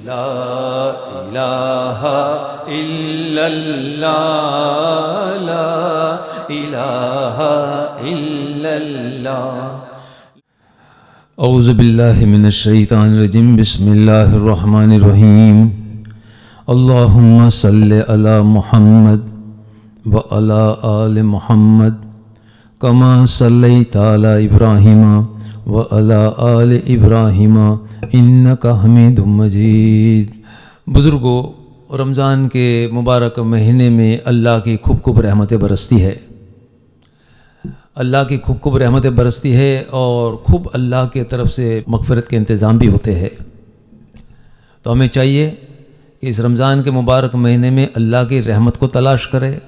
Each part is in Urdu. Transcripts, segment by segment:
لا الہ الا اللہ لا الہ الا اللہ. اعوذ باللہ من الشیطان الرجیم. بسم اللہ الرحمن الرحیم. اللہم صلی علی محمد وعلی آل محمد کما صلیت علی ابراہیم وعلی آل ابراہیم انک حمید مجید. بزرگوں، رمضان کے مبارک مہینے میں اللہ کی خوب خوب رحمتیں برستی ہے. اللہ کی خوب خوب رحمتیں برستی ہے اور خوب اللہ کے طرف سے مغفرت کے انتظام بھی ہوتے ہیں. تو ہمیں چاہیے کہ اس رمضان کے مبارک مہینے میں اللہ کی رحمت کو تلاش کرے،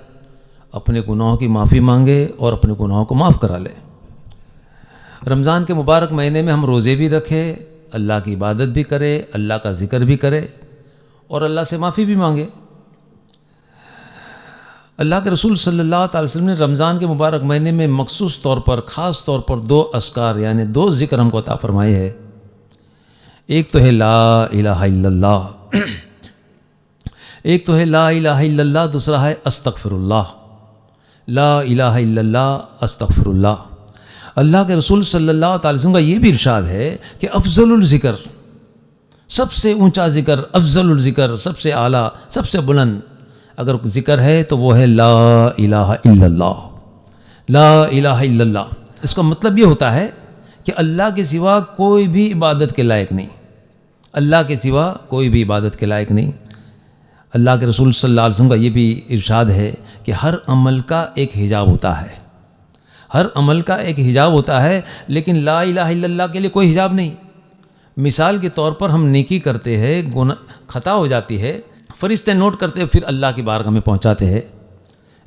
اپنے گناہوں کی معافی مانگے اور اپنے گناہوں کو معاف کرا لے. رمضان کے مبارک مہینے میں ہم روزے بھی رکھے، اللہ کی عبادت بھی کرے، اللہ کا ذکر بھی کرے اور اللہ سے معافی بھی مانگے. اللہ کے رسول صلی اللہ تعالی وسلم نے رمضان کے مبارک مہینے میں مخصوص طور پر، خاص طور پر 2 اذکار یعنی 2 ذکر ہم کو عطا فرمائے ہے. ایک تو ہے لا الہ الا اللہ، ایک تو ہے لا الہ الا اللہ، دوسرا ہے استغفر اللہ. لا الہ الا اللہ استغفر اللہ. اللہ کے رسول صلی اللہ تعالی وسلم کا یہ بھی ارشاد ہے کہ افضل الذکر، سب سے اونچا ذکر، افضل الذکر، سب سے اعلیٰ، سب سے بلند اگر ذکر ہے تو وہ ہے لا الہ الا اللہ. لا الہ الا اللہ، اس کا مطلب یہ ہوتا ہے کہ اللہ کے سوا کوئی بھی عبادت کے لائق نہیں، اللہ کے سوا کوئی بھی عبادت کے لائق نہیں. اللہ کے رسول صلی اللہ علیہ وسلم کا یہ بھی ارشاد ہے کہ ہر عمل کا ایک حجاب ہوتا ہے، ہر عمل کا ایک حجاب ہوتا ہے، لیکن لا الہ الا اللہ کے لیے کوئی حجاب نہیں. مثال کے طور پر ہم نیکی کرتے ہیں، خطا ہو جاتی ہے، فرشتے نوٹ کرتے ہیں، پھر اللہ کی بارگاہ میں پہنچاتے ہیں.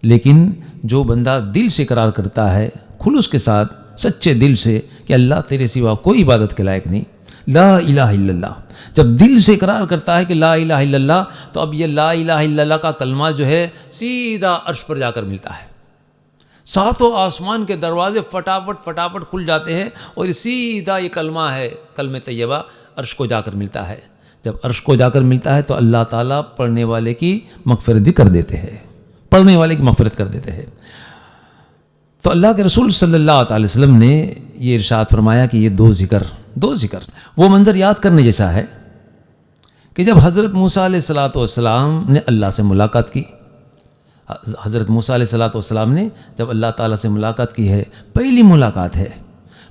لیکن جو بندہ دل سے اقرار کرتا ہے، خلوص کے ساتھ، سچے دل سے کہ اللہ تیرے سوا کوئی عبادت کے لائق نہیں، لا الہ الا اللہ، جب دل سے اقرار کرتا ہے کہ لا الہ الا اللہ، تو اب یہ لا الہ الا اللہ کا کلمہ جو ہے سیدھا عرش پر جا کر ملتا ہے. 7 آسمان کے دروازے فٹافٹ کھل جاتے ہیں اور سیدھا یہ کلمہ ہے، کلمہ طیبہ، عرش کو جا کر ملتا ہے. جب عرش کو جا کر ملتا ہے تو اللہ تعالیٰ پڑھنے والے کی مغفرت بھی کر دیتے ہیں، پڑھنے والے کی مغفرت کر دیتے ہیں. تو اللہ کے رسول صلی اللہ تعالی وسلم نے یہ ارشاد فرمایا کہ یہ 2 ذکر وہ منظر یاد کرنے جیسا ہے کہ جب حضرت موسیٰ علیہ السلام نے اللہ سے ملاقات کی. حضرت موسیٰ علیہ السلام نے جب اللہ تعالیٰ سے ملاقات کی ہے، پہلی ملاقات ہے،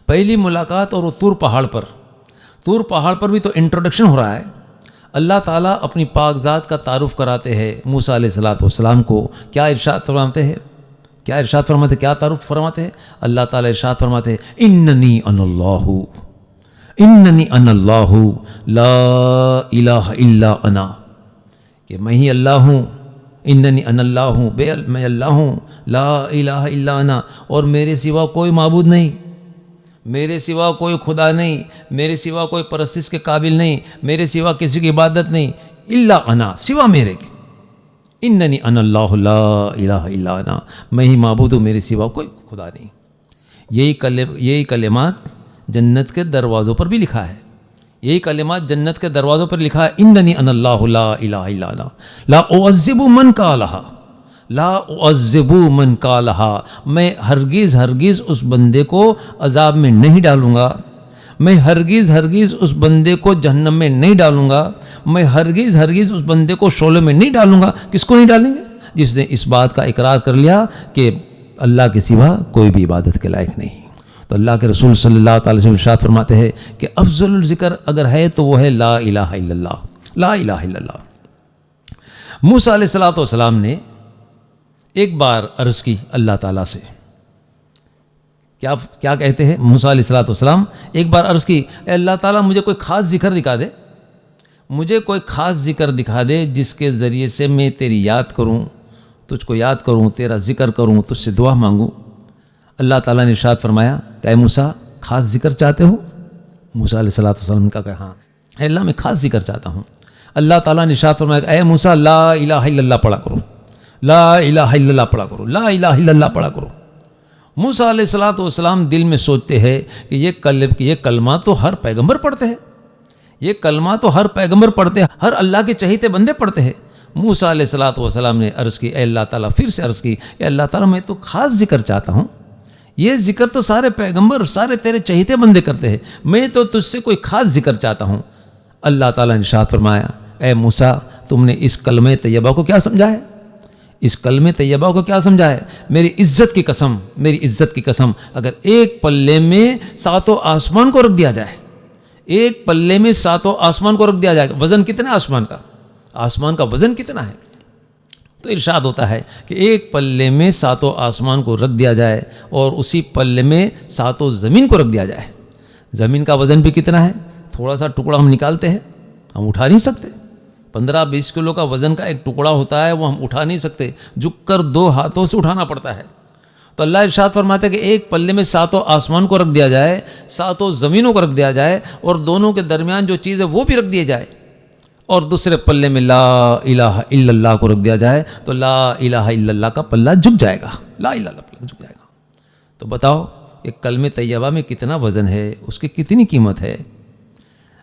پہلی ملاقات، اور وہ طور پہاڑ پر بھی تو انٹروڈکشن ہو رہا ہے. اللہ تعالیٰ اپنی پاک ذات کا تعارف کراتے ہیں موسیٰ علیہ السلام کو. کیا ارشاد فرماتے ہیں، کیا تعارف فرماتے ہیں؟ اللہ تعالیٰ ارشاد فرماتے ہیں اننی انا اللہ لا الہ الا انا، کہ میں ہی اللہ ہوں. اننی انا اللہ ہوں، میں اللہ ہوں، لا الہ الا انا، اور میرے سوا کوئی معبود نہیں، میرے سوا کوئی خدا نہیں، میرے سوا کوئی پرستش کے قابل نہیں، میرے سوا کسی کی عبادت نہیں، الا انا، سوا میرے کے. اننی انا اللہ لا الہ الا انا، میں ہی معبود ہوں، میرے سوا کوئی خدا نہیں. یہی کلمات جنت کے دروازوں پر بھی لکھا ہے، یہی کلمات جنت کے دروازوں پر لکھا ہے. اننی انا اللہ لا الہ الا انا لا اعذب من قالہا، لا اعذب من قالہا، میں ہرگز اس بندے کو عذاب میں نہیں ڈالوں گا، میں ہرگز اس بندے کو جہنم میں نہیں ڈالوں گا، میں ہرگز اس بندے کو شعلے میں نہیں ڈالوں گا. کس کو نہیں ڈالیں گے؟ جس نے اس بات کا اقرار کر لیا کہ اللہ کے سوا کوئی بھی عبادت کے لائق نہیں. تو اللہ کے رسول صلی اللہ تعالی وسلم ارشاد فرماتے ہیں کہ افضل الذکر اگر ہے تو وہ ہے لا الہ الا اللہ، لا الہ الا اللہ. موسیٰ علیہ السلام نے ایک بار عرض کی اللہ تعالیٰ سے، کیا کہتے ہیں موسیٰ علیہ السلام؟ ایک بار عرض کی، اے اللہ تعالیٰ مجھے کوئی خاص ذکر دکھا دے، مجھے کوئی خاص ذکر دکھا دے جس کے ذریعے سے میں تیری یاد کروں، تجھ کو یاد کروں، تیرا ذکر کروں، تجھ سے دعا مانگوں. اللہ تعالیٰ نے ارشاد فرمایا کہ اے موسیٰ خاص ذکر چاہتے ہو؟ موسیٰ علیہ السلام کا کہا ہاں، اے اللہ میں خاص ذکر چاہتا ہوں. اللہ تعالیٰ نے ارشاد فرمایا کہ اے موسیٰ لا الہ الا اللہ پڑھا کرو، لا الہ الا اللہ پڑھا کرو، لا الہ الا اللہ پڑھا کرو. موسیٰ علیہ السلام دل میں سوچتے ہیں کہ یہ کلمہ تو ہر پیغمبر پڑھتے ہیں، یہ کلمہ تو ہر پیغمبر پڑھتے ہیں، ہر اللہ کے چہیتے بندے پڑھتے ہیں۔ موسیٰ علیہ الصلوۃ والسلام نے عرض کی، اے اللہ تعالیٰ، پھر سے عرض کی، اے اللہ تعالیٰ میں تو خاص ذکر چاہتا ہوں، یہ ذکر تو سارے پیغمبر، سارے تیرے چہیتے بندے کرتے ہیں، میں تو تجھ سے کوئی خاص ذکر چاہتا ہوں۔ اللہ تعالیٰ نے ارشاد فرمایا، اے موسیٰ، تم نے اس کلمہ طیبہ کو کیا سمجھا ہے؟ اس کلمہ طیبہ کو کیا سمجھا ہے؟ میری عزت کی قسم، میری عزت کی قسم، اگر ایک پلے میں ساتوں آسمان کو رکھ دیا جائے، ایک پلے میں ساتوں آسمان کو رکھ دیا جائے، وزن کتنا ہے آسمان کا؟ آسمان کا وزن کتنا ہے؟ تو ارشاد ہوتا ہے کہ ایک پلے میں ساتوں آسمان کو رکھ دیا جائے اور اسی پلے میں ساتوں زمین کو رکھ دیا جائے، زمین کا وزن بھی کتنا ہے؟ تھوڑا سا ٹکڑا ہم نکالتے ہیں، ہم اٹھا نہیں سکتے، 15-20 کلو کا وزن کا ایک ٹکڑا ہوتا ہے، وہ ہم اٹھا نہیں سکتے، جھک کر 2 ہاتھوں سے اٹھانا پڑتا ہے۔ تو اللہ ارشاد فرماتا ہے کہ ایک پلے میں ساتوں آسمان کو رکھ دیا جائے، ساتوں زمینوں کو رکھ دیا جائے، اور دونوں کے درمیان جو چیز ہے وہ بھی رکھ دی جائے، اور دوسرے پلے میں لا الہ الا اللہ کو رکھ دیا جائے، تو لا الہ الا اللہ کا پلہ جھک جائے گا، لا الہ الا اللہ پلہ جھک جائے گا۔ تو بتاؤ یہ کلمہ طیبہ میں کتنا وزن ہے، اس کی کتنی قیمت ہے؟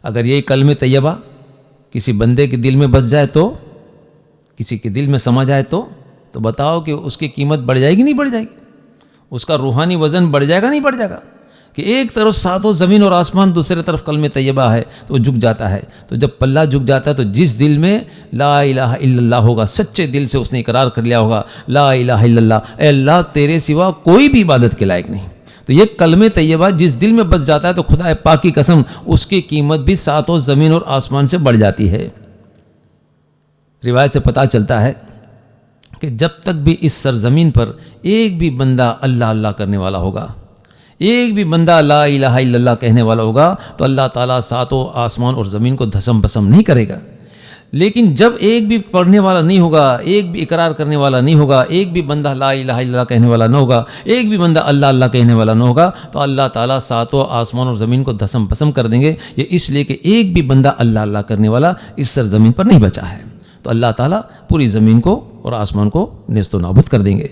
اگر یہ کلمہ طیبہ کسی بندے کے دل میں بس جائے تو، کسی کے دل میں سما جائے تو بتاؤ کہ اس کی قیمت بڑھ جائے گی نہیں بڑھ جائے گی؟ اس کا روحانی وزن بڑھ جائے گا نہیں بڑھ جائے گا؟ کہ ایک طرف ساتوں زمین اور آسمان، دوسرے طرف کلمہ طیبہ ہے تو وہ جھک جاتا ہے۔ تو جب پلہ جھک جاتا ہے تو جس دل میں لا الہ الا اللہ ہوگا، سچے دل سے اس نے اقرار کر لیا ہوگا، لا الہ الا اللہ، اے اللہ تیرے سوا کوئی بھی عبادت کے لائق نہیں، تو یہ کلمہ طیبہ جس دل میں بس جاتا ہے تو خدا پاک کی قسم اس کی قیمت بھی ساتوں زمین اور آسمان سے بڑھ جاتی ہے۔ روایت سے پتہ چلتا ہے کہ جب تک بھی اس سرزمین پر ایک بھی بندہ اللہ اللہ کرنے والا ہوگا، ایک بھی بندہ لا الہ الا اللہ کہنے والا ہوگا، تو اللہ تعالیٰ ساتوں آسمان اور زمین کو دھسم بسم نہیں کرے گا۔ لیکن جب ایک بھی پڑھنے والا نہیں ہوگا، ایک بھی اقرار کرنے والا نہیں ہوگا، ایک بھی بندہ لا الہ الا اللہ کہنے والا نہ ہوگا، ایک بھی بندہ اللہ اللہ کہنے والا نہ ہوگا، تو اللہ تعالیٰ ساتوں آسمان اور زمین کو دھسم بسم کر دیں گے۔ یہ اس لیے کہ ایک بھی بندہ اللہ اللہ کرنے والا اس سرزمین پر نہیں بچا ہے، تو اللہ تعالیٰ پوری زمین کو اور آسمان کو نیست و نابود کر دیں گے۔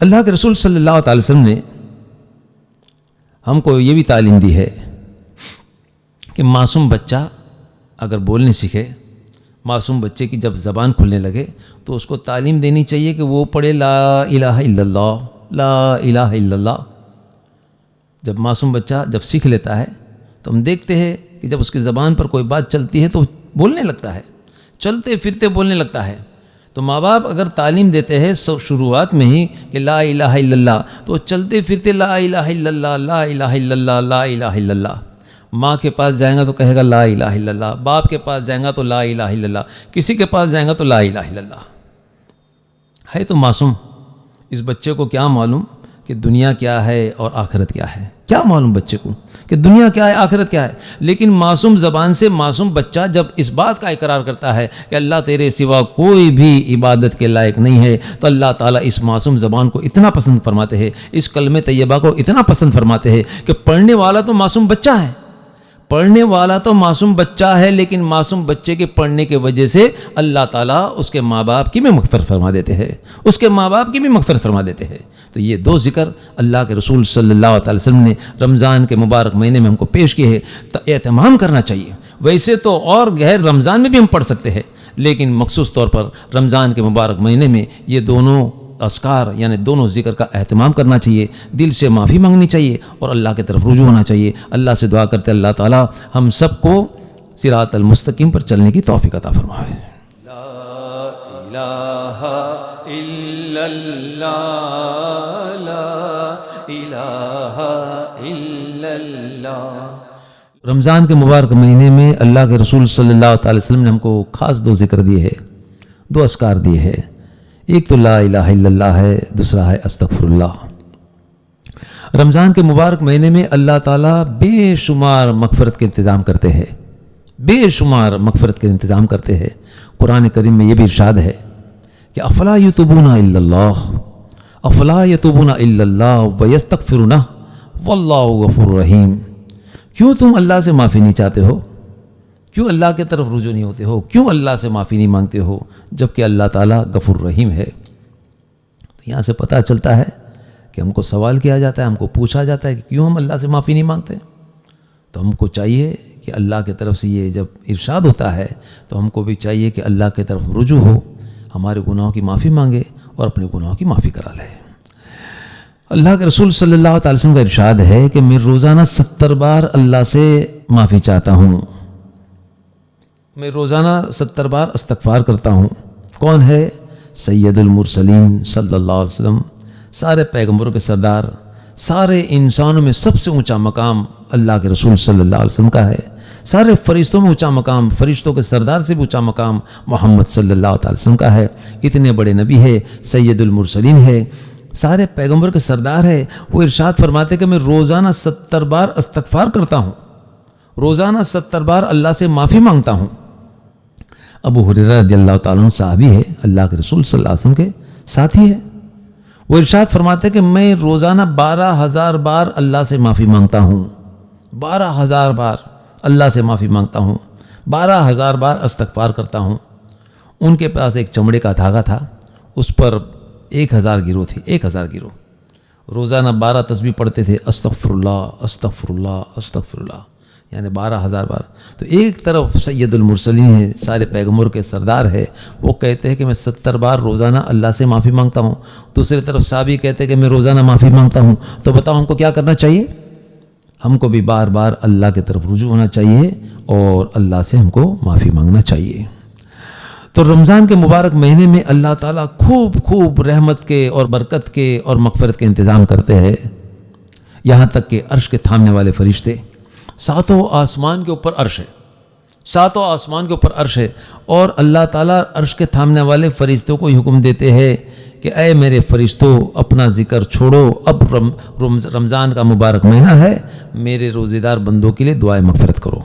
اللہ کے رسول صلی اللہ تعالی وسلم نے ہم کو یہ بھی تعلیم دی ہے کہ معصوم بچہ اگر بولنے سیکھے، معصوم بچے کی جب زبان کھلنے لگے تو اس کو تعلیم دینی چاہیے کہ وہ پڑھے لا الہ الا اللہ، لا الہ الا اللہ۔ جب معصوم بچہ جب سیکھ لیتا ہے تو ہم دیکھتے ہیں کہ جب اس کی زبان پر کوئی بات چلتی ہے تو بولنے لگتا ہے، چلتے پھرتے بولنے لگتا ہے۔ تو ماں باپ اگر تعلیم دیتے ہیں شروعات میں ہی کہ لا الہ الا اللہ، تو چلتے پھرتے لا الہ الا اللہ، لا الہ الا اللہ، لا الہ الا اللہ۔ ماں کے پاس جائیں گا تو کہے گا لا الہ الا اللہ، باپ کے پاس جائیں گا تو لا الہ الا اللہ، کسی کے پاس جائیں گا تو لا الہ الا اللہ۔ ہے تو معصوم، اس بچے کو کیا معلوم کہ دنیا کیا ہے اور آخرت کیا ہے؟ کیا معلوم بچے کو کہ دنیا کیا ہے آخرت کیا ہے؟ لیکن معصوم زبان سے معصوم بچہ جب اس بات کا اقرار کرتا ہے کہ اللہ تیرے سوا کوئی بھی عبادت کے لائق نہیں ہے، تو اللہ تعالیٰ اس معصوم زبان کو اتنا پسند فرماتے ہیں، اس کلمہ طیبہ کو اتنا پسند فرماتے ہیں کہ پڑھنے والا تو معصوم بچہ ہے، پڑھنے والا تو معصوم بچہ ہے، لیکن معصوم بچے کے پڑھنے کی وجہ سے اللہ تعالیٰ اس کے ماں باپ کی بھی مغفرت فرما دیتے ہیں، اس کے ماں باپ کی بھی مغفرت فرما دیتے ہیں۔ تو یہ 2 ذکر اللہ کے رسول صلی اللہ علیہ وسلم نے رمضان کے مبارک مہینے میں ہم کو پیش کیے ہیں، تو اہتمام کرنا چاہیے۔ ویسے تو اور غیر رمضان میں بھی ہم پڑھ سکتے ہیں، لیکن مخصوص طور پر رمضان کے مبارک مہینے میں یہ دونوں اذکار یعنی دونوں ذکر کا اہتمام کرنا چاہیے، دل سے معافی مانگنی چاہیے اور اللہ کی طرف رجوع ہونا چاہیے۔ اللہ سے دعا کرتے اللہ تعالیٰ ہم سب کو صراط المستقیم پر چلنے کی توفیق عطا فرمائے۔ لا الہ الا اللہ، لا الہ الا اللہ۔ رمضان کے مبارک مہینے میں اللہ کے رسول صلی اللہ تعالی وسلم نے ہم کو خاص 2 ذکر دیے ہیں، 2 اذکار دیے ہیں۔ ایک تو لا الہ الا اللہ ہے، دوسرا ہے استغفر اللہ۔ رمضان کے مبارک مہینے میں اللہ تعالیٰ بے شمار مغفرت کے انتظام کرتے ہیں، بے شمار مغفرت کے انتظام کرتے ہیں۔ قرآن کریم میں یہ بھی ارشاد ہے کہ افلا یتوبون الا اللہ، افلا یتوبون الا اللہ ویستغفرونہ واللہ غفور رحیم۔ کیوں تم اللہ سے معافی نہیں چاہتے ہو؟ کیوں اللہ کے طرف رجوع نہیں ہوتے ہو؟ کیوں اللہ سے معافی نہیں مانگتے ہو جبکہ اللہ تعالیٰ غفور رحیم ہے؟ تو یہاں سے پتہ چلتا ہے کہ ہم کو سوال کیا جاتا ہے، ہم کو پوچھا جاتا ہے کہ کیوں ہم اللہ سے معافی نہیں مانگتے؟ تو ہم کو چاہیے کہ اللہ کی طرف سے یہ جب ارشاد ہوتا ہے تو ہم کو بھی چاہیے کہ اللہ کی طرف رجوع ہو، ہمارے گناہوں کی معافی مانگے اور اپنے گناہوں کی معافی کرا لے۔ اللہ کے رسول صلی اللہ علیہ وسلم کا ارشاد ہے کہ میں روزانہ 70 بار اللہ سے معافی چاہتا ہوں، میں روزانہ 70 بار استغفار کرتا ہوں۔ کون ہے؟ سید المرسلین صلی اللہ علیہ وسلم، سارے پیغمبروں کے سردار، سارے انسانوں میں سب سے اونچا مقام اللہ کے رسول صلی اللہ علیہ وسلم کا ہے۔ سارے فرشتوں میں اونچا مقام، فرشتوں کے سردار سے بھی اونچا مقام محمد صلی اللہ علیہ وسلم کا ہے۔ اتنے بڑے نبی ہے، سید المرسلین ہے، سارے پیغمبر کے سردار ہے۔ وہ ارشاد فرماتے کہ میں روزانہ 70 بار استغفار کرتا ہوں، روزانہ 70 بار اللہ سے معافی مانگتا ہوں۔ ابو ہریرہ رضی اللہ تعالیٰ عنہ صحابی ہے، اللہ کے رسول صلی اللہ علیہ وسلم کے ساتھی ہے۔ وہ ارشاد فرماتے کہ میں روزانہ 12,000 بار اللہ سے معافی مانگتا ہوں، 12,000 بار اللہ سے معافی مانگتا ہوں، 12,000 بار استغفار کرتا ہوں۔ ان کے پاس ایک چمڑے کا دھاگا تھا، اس پر 1,000 گرو تھی، 1,000 گرو۔ روزانہ 12 تسبیح پڑھتے تھے، استغفر اللہ استغفر اللہ استغفر اللہ، یعنی 12,000 بار۔ تو ایک طرف سید المرسلین ہے، سارے پیغمبر کے سردار ہے، وہ کہتے ہیں کہ میں 70 بار روزانہ اللہ سے معافی مانگتا ہوں۔ دوسری طرف صحابی کہتے ہیں کہ میں روزانہ معافی مانگتا ہوں۔ تو بتاؤ ہم کو کیا کرنا چاہیے؟ ہم کو بھی بار بار اللہ کی طرف رجوع ہونا چاہیے اور اللہ سے ہم کو معافی مانگنا چاہیے۔ تو رمضان کے مبارک مہینے میں اللہ تعالیٰ خوب رحمت کے اور برکت کے اور مغفرت کے انتظام کرتے ہیں، یہاں تک کہ عرش کے تھامنے والے فرشتے، ساتوں آسمان کے اوپر عرش ہے، ساتوں آسمان کے اوپر عرش ہے، اور اللہ تعالیٰ عرش کے تھامنے والے فرشتوں کو حکم دیتے ہیں کہ اے میرے فرشتوں اپنا ذکر چھوڑو، اب رمضان کا مبارک مہینہ ہے، میرے روزے دار بندوں کے لیے دعائیں مغفرت کرو،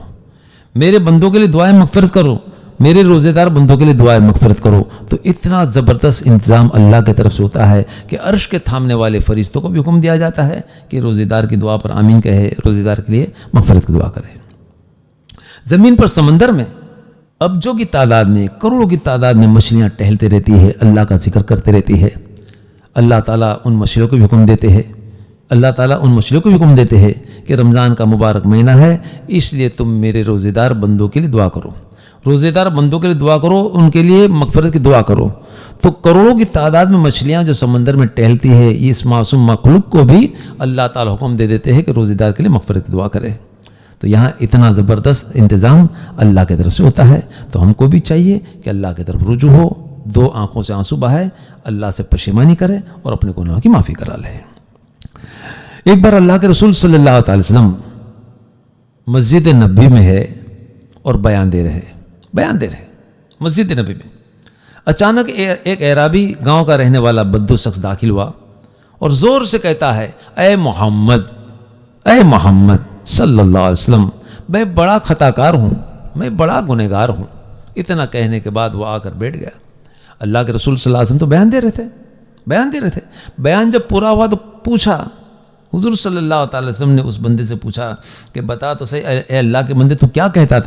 میرے بندوں کے لیے دعائیں مغفرت کرو، میرے روزے دار بندوں کے لیے دعائیں مغفرت کرو۔ تو اتنا زبردست انتظام اللہ کی طرف سے ہوتا ہے کہ عرش کے تھامنے والے فرشتوں کو بھی حکم دیا جاتا ہے کہ روزے دار کی دعا پر آمین کہے، روزے دار کے لیے مغفرت کی دعا کرے۔ زمین پر سمندر میں ابجوں کی تعداد میں، کروڑوں کی تعداد میں مچھلیاں ٹہلتے رہتی ہے، اللہ کا ذکر کرتے رہتی ہے۔ اللہ تعالیٰ ان مچھلیوں کو بھی حکم دیتے ہیں، اللہ تعالیٰ ان مچھلیوں کو بھی حکم دیتے ہیں کہ رمضان کا مبارک مہینہ ہے، اس لیے تم میرے روزے دار بندوں کے لیے دعا کرو، روزے دار بندوں کے لیے دعا کرو، ان کے لیے مغفرت کی دعا کرو۔ تو کروڑوں کی تعداد میں مچھلیاں جو سمندر میں ٹہلتی ہے، اس معصوم مخلوق کو بھی اللہ تعالیٰ حکم دے دیتے ہیں کہ روزے دار کے لیے مغفرت کی دعا کرے۔ تو یہاں اتنا زبردست انتظام اللہ کی طرف سے ہوتا ہے، تو ہم کو بھی چاہیے کہ اللہ کی طرف رجوع ہو، 2 آنکھوں سے آنسو بہائے، اللہ سے پشیمانی کرے اور اپنے گناہوں کی معافی کرا لے۔ ایک بار اللہ کے رسول صلی اللہ علیہ وسلم مسجد نبی میں ہے اور بیان دے رہے مسجد نبی میں۔ اچانک ایک اعرابی گاؤں کا رہنے والا بدو شخص داخل ہوا اور زور سے کہتا ہے، اے محمد صلی اللہ علیہ وسلم، میں بڑا خطا کار ہوں، میں بڑا گنہگار ہوں۔ اتنا کہنے کے بعد وہ آ کر بیٹھ گیا۔ اللہ کے رسول صلی اللہ علیہ وسلم تو بیان دے رہے تھے۔ بیان جب پورا ہوا تو پوچھا، حضور صلی اللہ تعالی وسلم نے اس بندے سے پوچھا کہ بتا تو صحیح اے اللہ کے بندے، تو کیا کہتا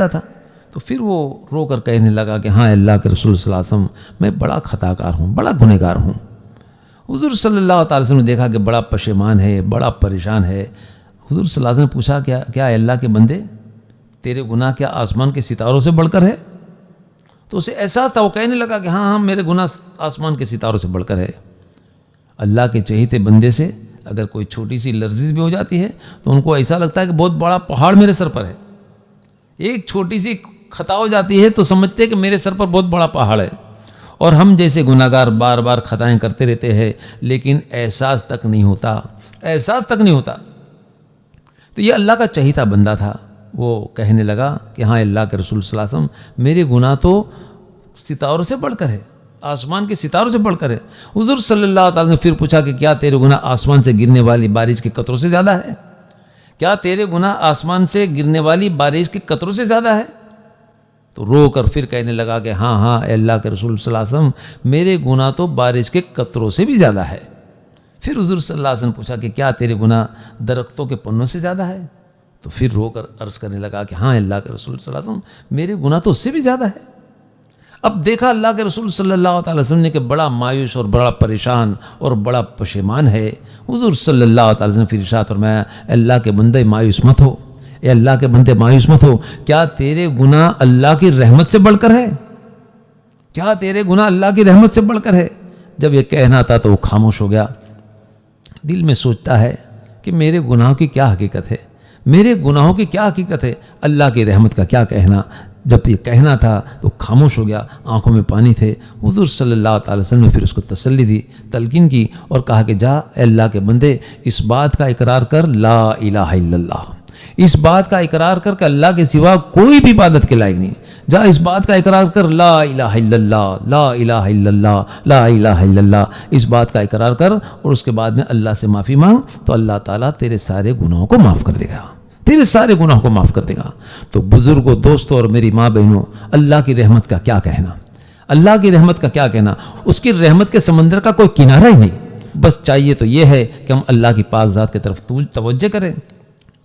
تھا؟ تو پھر وہ رو کر کہنے لگا کہ ہاں اللہ کے رسول صلی اللہ علیہ وسلم، میں بڑا خطا کار ہوں، بڑا گنہگار ہوں۔ حضور صلی اللہ تعالی وسلم نے دیکھا کہ بڑا پشیمان ہے، بڑا پریشان ہے۔ حضور صلی اللہ علیہ وسلم نے پوچھا کیا اے اللہ کے بندے، تیرے گناہ کیا آسمان کے ستاروں سے بڑھ کر ہے؟ تو اسے احساس تھا، وہ کہنے لگا کہ ہاں میرے گناہ آسمان کے ستاروں سے بڑھ کر ہے۔ اللہ کے چہیتے بندے سے اگر کوئی چھوٹی سی لرزش بھی ہو جاتی ہے تو ان کو ایسا لگتا ہے کہ بہت بڑا پہاڑ میرے سر پر ہے۔ ایک چھوٹی سی خطا ہو جاتی ہے تو سمجھتے ہیں کہ میرے سر پر بہت بڑا پہاڑ ہے، اور ہم جیسے گناہگار بار بار خطائیں کرتے رہتے ہیں لیکن احساس تک نہیں ہوتا۔ تو یہ اللہ کا چہیتا بندہ تھا، وہ کہنے لگا کہ ہاں اللہ کے رسول صلی اللہ علیہ وسلم، میرے گناہ تو ستاروں سے بڑھ کر ہے، آسمان کے ستاروں سے بڑھ کر ہے۔ حضور صلی اللہ تعالیٰ نے پھر پوچھا کہ کیا تیرے گناہ آسمان سے گرنے والی بارش کے قطروں سے زیادہ ہے؟ کیا تیرے گناہ آسمان سے گرنے والی بارش کے قطروں سے زیادہ ہے؟ تو رو کر پھر کہنے لگا کہ ہاں اے اللہ کے رسول صلی اللہ علیہ وسلم، میرے گناہ تو بارش کے قطروں سے بھی زیادہ ہے۔ پھر حضور صلی اللہ علیہ وسلم نے پوچھا کہ کیا تیرے گناہ درختوں کے پنوں سے زیادہ ہے؟ تو پھر رو کر عرض کرنے لگا کہ ہاں اللہ کے رسول صلی اللہ علیہ وسلم، میرے گناہ تو اس سے بھی زیادہ ہے۔ اب دیکھا اللہ کے رسول صلی اللہ تعالی وسلم نے کہ بڑا مایوس اور بڑا پریشان اور بڑا پشیمان ہے. حضور صلی اللہ تعالی وسلم پھر ارشاد فرمایا اے اللہ کے بندے مایوس مت ہو، اے اللہ کے بندے مایوس مت ہو، کیا تیرے گناہ اللہ کی رحمت سے بڑھ کر ہے؟ کیا تیرے گناہ اللہ کی رحمت سے بڑھ کر ہے؟ جب یہ کہنا تھا تو وہ خاموش ہو گیا. دل میں سوچتا ہے کہ میرے گناہوں کی کیا حقیقت ہے، میرے گناہوں کی کیا حقیقت ہے، اللہ کی رحمت کا کیا کہنا. جب یہ کہنا تھا تو خاموش ہو گیا، آنکھوں میں پانی تھے. حضور صلی اللہ تعالی وسلم نے پھر اس کو تسلی دی، تلقین کی اور کہا کہ جا اے اللہ کے بندے اس بات کا اقرار کر لا الہ الا اللہ، اس بات کا اقرار کر کہ اللہ کے سوا کوئی بھی عبادت کے لائق نہیں. جا اس بات کا اقرار کر لا الہ الا اللہ، لا الہ الا اللہ، لا الہ الا اللہ، اس بات کا اقرار کر اور اس کے بعد میں اللہ سے معافی مانگ تو اللہ تعالیٰ تیرے سارے گناہوں کو معاف کر دے گا، تیرے سارے گناہوں کو معاف کر دے گا. تو بزرگوں، دوستوں اور میری ماں بہنوں، اللہ کی رحمت کا کیا کہنا، اللہ کی رحمت کا کیا کہنا. اس کی رحمت کے سمندر کا کوئی کنارہ ہی نہیں. بس چاہیے تو یہ ہے کہ ہم اللہ کی پاک ذات کی طرف توجہ کریں،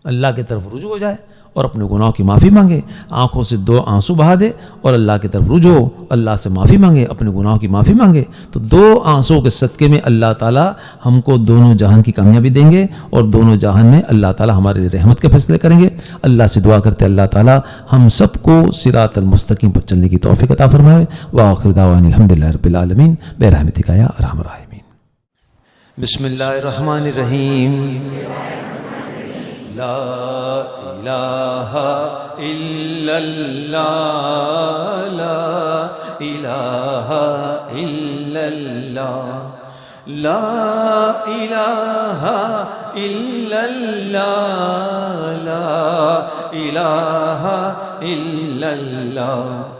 اللہ کی طرف رجوع ہو جائے اور اپنے گناہوں کی معافی مانگے. آنکھوں سے 2 آنسو بہا دے اور اللہ کی طرف رجوع ہو، اللہ سے معافی مانگے، اپنے گناہوں کی معافی مانگے. تو 2 آنسوں کے صدقے میں اللہ تعالیٰ ہم کو دونوں جہان کی کامیابی دیں گے اور دونوں جہان میں اللہ تعالیٰ ہمارے لیے رحمت کے فیصلے کریں گے. اللہ سے دعا کرتے اللہ تعالیٰ ہم سب کو صراط المستقیم پر چلنے کی توفیق عطا فرمائے. وآخر دعوانا الحمدللہ رب العالمین برحمتک یا ارحم الراحمین. بسم اللہ الرحمن الرحیم. لا الہ الا اللہ، لا الہ الا اللہ، لا الہ الا اللہ، لا الہ الا اللہ.